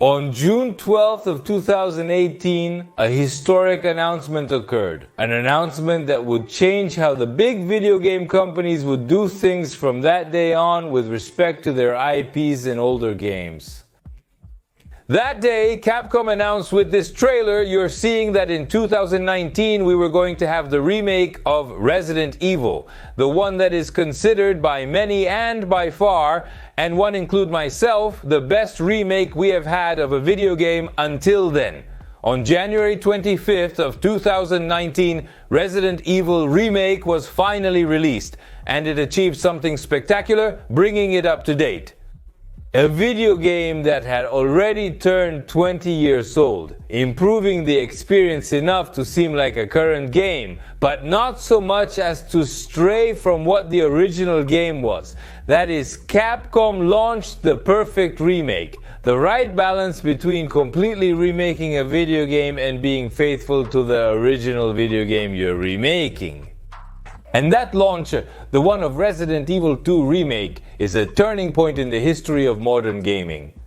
On June 12th of 2018, a historic announcement occurred. An announcement that would change how the big video game companies would do things from that day on with respect to their IPs and older games. That day, Capcom announced with this trailer you're seeing that in 2019 we were going to have the remake of Resident Evil, the one that is considered by many and by far, and one include myself, the best remake we have had of a video game until then. On January 25th of 2019, Resident Evil Remake was finally released, and it achieved something spectacular, bringing it up to date. A video game that had already turned 20 years old, improving the experience enough to seem like a current game, but not so much as to stray from what the original game was. That is, Capcom launched the perfect remake, the right balance between completely remaking a video game and being faithful to the original video game you're remaking. And that launch, the one of Resident Evil 2 Remake, is a turning point in the history of modern gaming.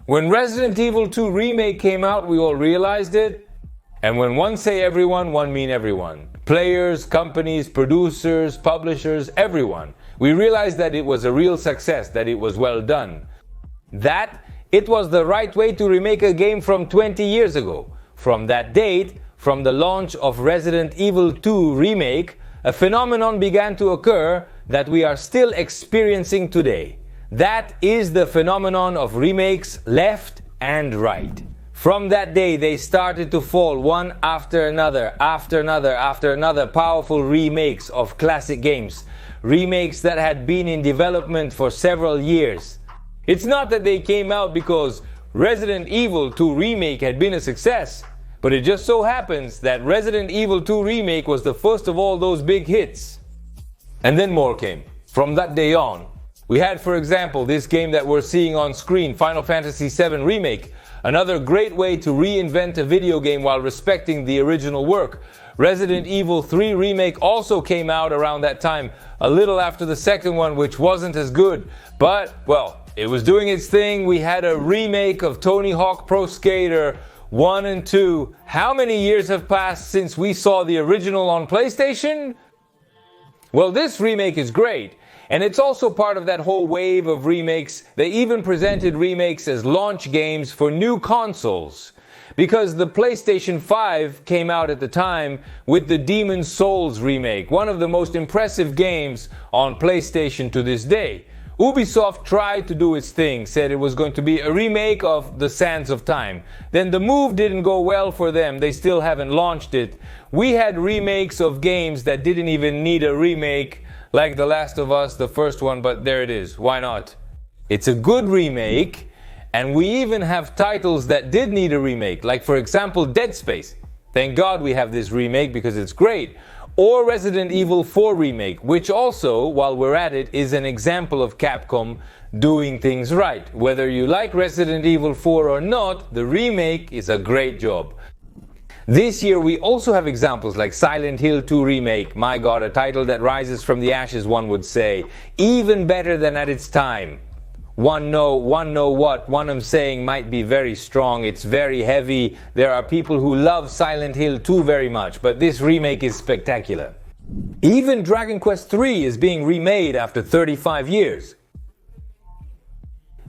When Resident Evil 2 Remake came out, we all realized it. And when one say everyone, one mean everyone. Players, companies, producers, publishers, everyone. We realized that it was a real success, that it was well done. That it was the right way to remake a game from 20 years ago. From that date, from the launch of Resident Evil 2 Remake, a phenomenon began to occur that we are still experiencing today. That is the phenomenon of remakes left and right. From that day, they started to fall one after another, powerful remakes of classic games. Remakes that had been in development for several years. It's not that they came out because Resident Evil 2 Remake had been a success. But it just so happens that Resident Evil 2 Remake was the first of all those big hits. And then more came. From that day on, we had, for example, this game that we're seeing on screen, Final Fantasy VII Remake, another great way to reinvent a video game while respecting the original work. Resident Evil 3 Remake also came out around that time, a little after the second one, which wasn't as good. But, well, it was doing its thing. We had a remake of Tony Hawk Pro Skater 1 and 2. How many years have passed since we saw the original on PlayStation? Well, this remake is great, and it's also part of that whole wave of remakes. They even presented remakes as launch games for new consoles, because the PlayStation 5 came out at the time with the Demon's Souls remake, one of the most impressive games on PlayStation to this day. Ubisoft tried to do its thing, said it was going to be a remake of The Sands of Time. Then the move didn't go well for them, they still haven't launched it. We had remakes of games that didn't even need a remake, like The Last of Us, the first one, but there it is, why not? It's a good remake, and we even have titles that did need a remake, like for example Dead Space. Thank God we have this remake because it's great. Or Resident Evil 4 Remake, which also, while we're at it, is an example of Capcom doing things right. Whether you like Resident Evil 4 or not, the remake is a great job. This year we also have examples like Silent Hill 2 Remake, my god, a title that rises from the ashes, one would say. Even better than at its time. One I'm saying might be very strong, it's very heavy. There are people who love Silent Hill 2 very much, but this remake is spectacular. Even Dragon Quest 3 is being remade after 35 years.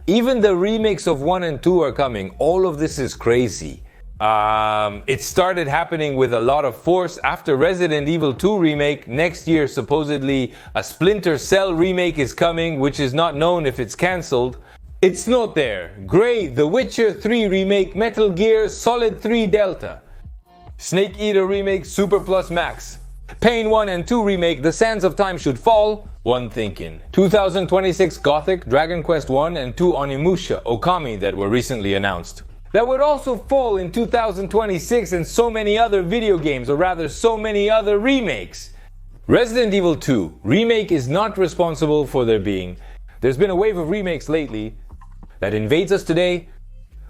Even the remakes of 1 and 2 are coming. All of this is crazy. It started happening with a lot of force after Resident Evil 2 Remake. Next year, supposedly, a Splinter Cell remake is coming, which is not known if it's cancelled. It's not there. Great, The Witcher 3 Remake, Metal Gear Solid 3 Delta. Snake Eater Remake, Super Plus Max. Pain 1 and 2 Remake, The Sands of Time Should Fall. One thinking. 2026 Gothic, Dragon Quest 1 and 2 Onimusha, Okami that were recently announced. That would also fall in 2026 and so many other video games, or rather so many other remakes. Resident Evil 2 Remake is not responsible for their being. There's been a wave of remakes lately that invades us today,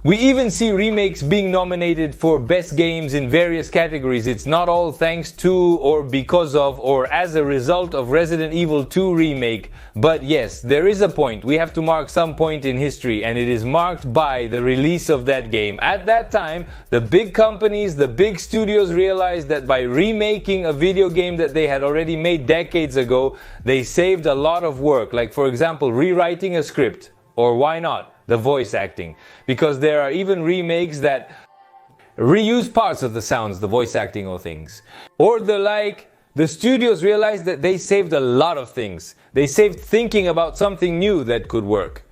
We even see remakes being nominated for best games in various categories. It's not all thanks to or because of or as a result of Resident Evil 2 Remake. But yes, there is a point. We have to mark some point in history, and it is marked by the release of that game. At that time, the big companies, the big studios realized that by remaking a video game that they had already made decades ago, they saved a lot of work. Like, for example, rewriting a script, or why not, the voice acting. Because there are even remakes that reuse parts of the sounds, the voice acting or things. Or the studios realized that they saved a lot of things. They saved thinking about something new that could work.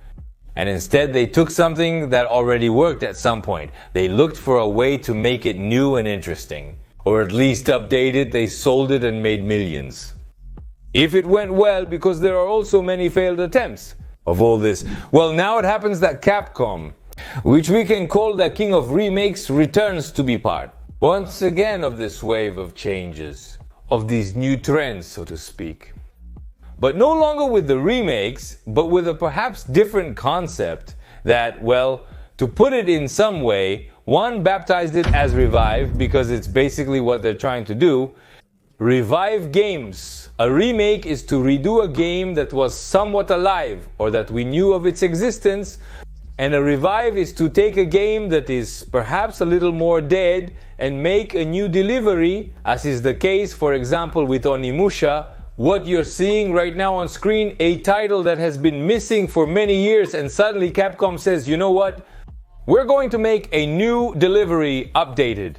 And instead they took something that already worked at some point. They looked for a way to make it new and interesting. Or at least update it, they sold it and made millions. If it went well, because there are also many failed attempts of all this. Well, now it happens that Capcom, which we can call the king of remakes, returns to be part, once again, of this wave of changes, of these new trends, so to speak. But no longer with the remakes, but with a perhaps different concept that, well, to put it in some way, one baptized it as Revive, because it's basically what they're trying to do. Revive games. A remake is to redo a game that was somewhat alive, or that we knew of its existence, and a revive is to take a game that is perhaps a little more dead and make a new delivery, as is the case, for example, with Onimusha. What you're seeing right now on screen, a title that has been missing for many years, and suddenly Capcom says, you know what? We're going to make a new delivery updated.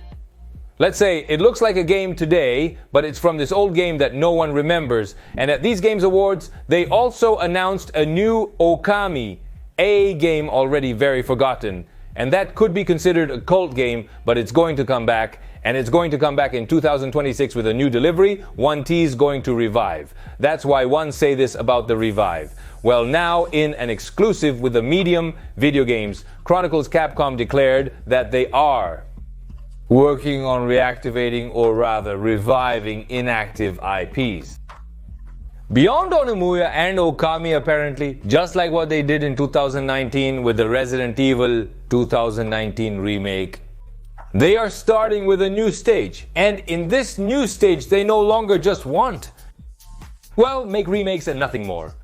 Let's say it looks like a game today, but it's from this old game that no one remembers. And at these Games Awards, they also announced a new Okami, a game already very forgotten. And that could be considered a cult game, but it's going to come back. And it's going to come back in 2026 with a new delivery. 1T is going to revive. That's why one say this about the Revive. Well, now in an exclusive with the Medium Video Games, Chronicles Capcom declared that they are working on reactivating, or rather reviving, inactive IPs. Beyond Onimusha and Okami, apparently, just like what they did in 2019 with the Resident Evil 2019 remake, they are starting with a new stage. And in this new stage, they no longer just want, well, make remakes and nothing more,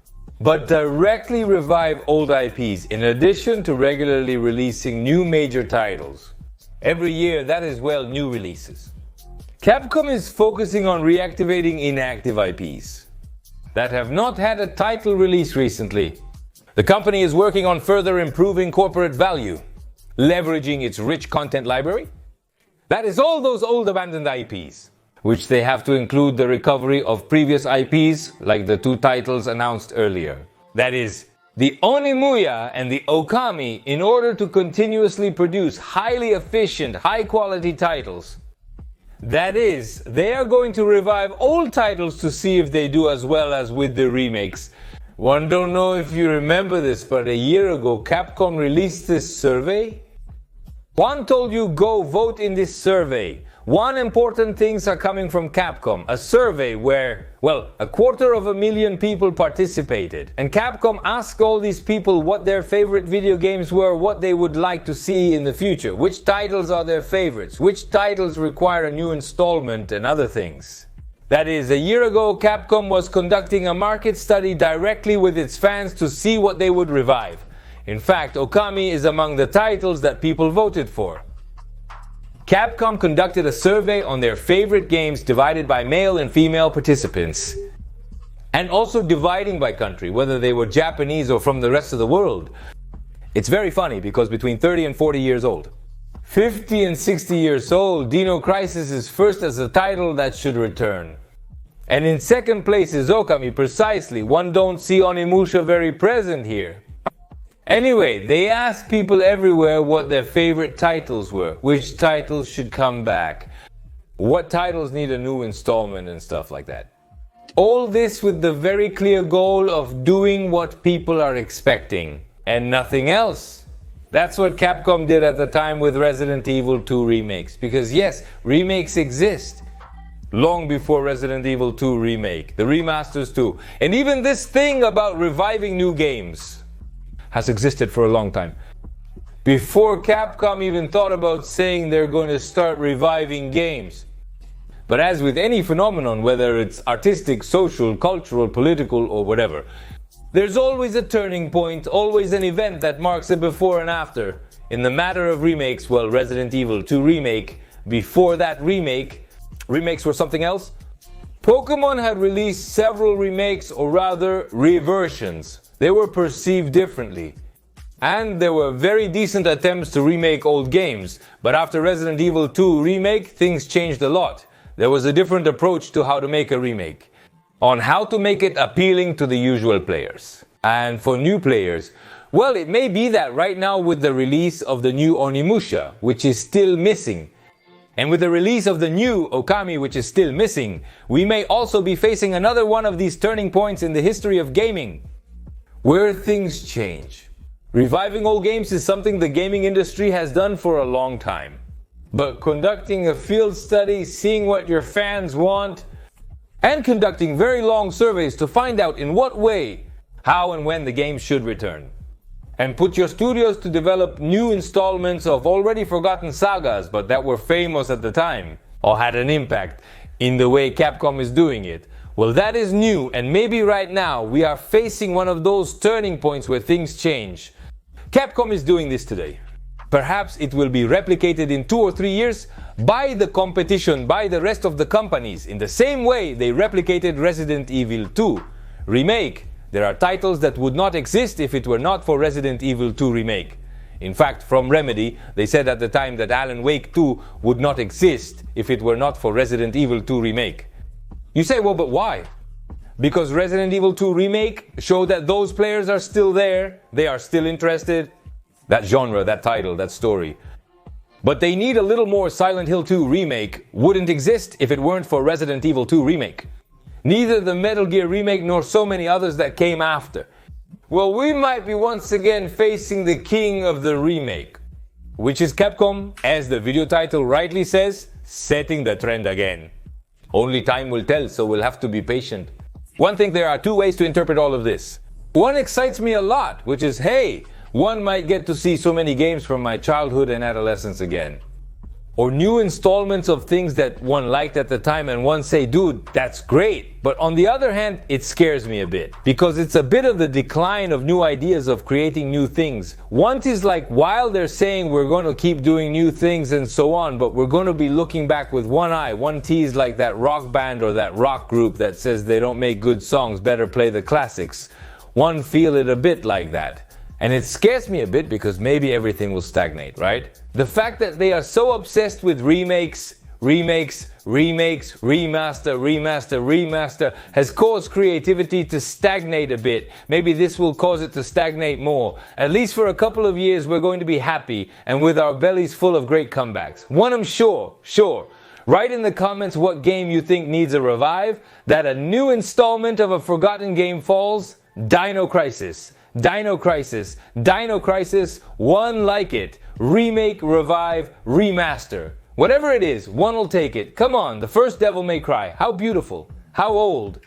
but directly revive old IPs, in addition to regularly releasing new major titles. Every year, that is, well, new releases. Capcom is focusing on reactivating inactive IPs that have not had a title release recently. The company is working on further improving corporate value, leveraging its rich content library. That is all those old abandoned IPs, which they have to include the recovery of previous IPs, like the two titles announced earlier. That is, the Onimusha and the Okami, in order to continuously produce highly efficient, high-quality titles. That is, they are going to revive old titles to see if they do as well as with the remakes. One don't know if you remember this, but a year ago Capcom released this survey. One told you go vote in this survey. One important things are coming from Capcom, a survey where, well, 250,000 people participated. And Capcom asked all these people what their favorite video games were, what they would like to see in the future, which titles are their favorites, which titles require a new installment, and other things. That is, a year ago Capcom was conducting a market study directly with its fans to see what they would revive. In fact, Okami is among the titles that people voted for. Capcom conducted a survey on their favorite games divided by male and female participants, and also dividing by country, whether they were Japanese or from the rest of the world. It's very funny because between 30 and 40 years old, 50 and 60 years old, Dino Crisis is first as a title that should return. And in second place is Okami, precisely. One don't see Onimusha very present here. Anyway, they asked people everywhere what their favorite titles were, which titles should come back, what titles need a new installment and stuff like that. All this with the very clear goal of doing what people are expecting, and nothing else. That's what Capcom did at the time with Resident Evil 2 remakes, because yes, remakes exist. Long before Resident Evil 2 remake, the remasters too, and even this thing about reviving new games has existed for a long time. before Capcom even thought about saying they're going to start reviving games. But as with any phenomenon, whether it's artistic, social, cultural, political, or whatever, there's always a turning point, always an event that marks a before and after. In the matter of remakes, well, Resident Evil 2 Remake, before that remake, remakes were something else. Pokemon had released several remakes, or rather, reversions. They were perceived differently. And there were very decent attempts to remake old games, but after Resident Evil 2 Remake, things changed a lot. There was a different approach to how to make a remake, on how to make it appealing to the usual players. And for new players, well, it may be that right now with the release of the new Onimusha, which is still missing, and with the release of the new Okami, which is still missing, we may also be facing another one of these turning points in the history of gaming, where things change. Reviving old games is something the gaming industry has done for a long time. But conducting a field study, seeing what your fans want, and conducting very long surveys to find out in what way, how and when the game should return. And put your studios to develop new installments of already forgotten sagas, but that were famous at the time, or had an impact in the way Capcom is doing it. Well, that is new, and maybe right now we are facing one of those turning points where things change. Capcom is doing this today. Perhaps it will be replicated in 2 or 3 years by the competition, by the rest of the companies, in the same way they replicated Resident Evil 2 Remake. There are titles that would not exist if it were not for Resident Evil 2 Remake. In fact, from Remedy, they said at the time that Alan Wake 2 would not exist if it were not for Resident Evil 2 Remake. You say, well, but why? Because Resident Evil 2 Remake showed that those players are still there, they are still interested. That genre, that title, that story. But they need a little more. Silent Hill 2 Remake wouldn't exist if it weren't for Resident Evil 2 Remake. Neither the Metal Gear Remake nor so many others that came after. Well, we might be once again facing the king of the remake, which is Capcom, as the video title rightly says, setting the trend again. Only time will tell, so we'll have to be patient. One thing, there are 2 ways to interpret all of this. One excites me a lot, which is, hey, one might get to see so many games from my childhood and adolescence again. Or new installments of things that one liked at the time, and one say, dude, that's great. But on the other hand, it scares me a bit, because it's a bit of the decline of new ideas of creating new things. One is like, while they're saying we're going to keep doing new things and so on, but we're going to be looking back with one eye. One tease like that rock band or that rock group that says they don't make good songs, better play the classics. One feel it a bit like that. And it scares me a bit because maybe everything will stagnate, right? The fact that they are so obsessed with remakes, remaster, remaster has caused creativity to stagnate a bit. Maybe this will cause it to stagnate more. At least for a couple of years we're going to be happy and with our bellies full of great comebacks. One I'm sure. Write in the comments what game you think needs a revive, that a new installment of a forgotten game falls. Dino Crisis, one like it. Remake, revive, remaster. Whatever it is, one will take it. Come on, the first Devil May Cry. How beautiful. How old.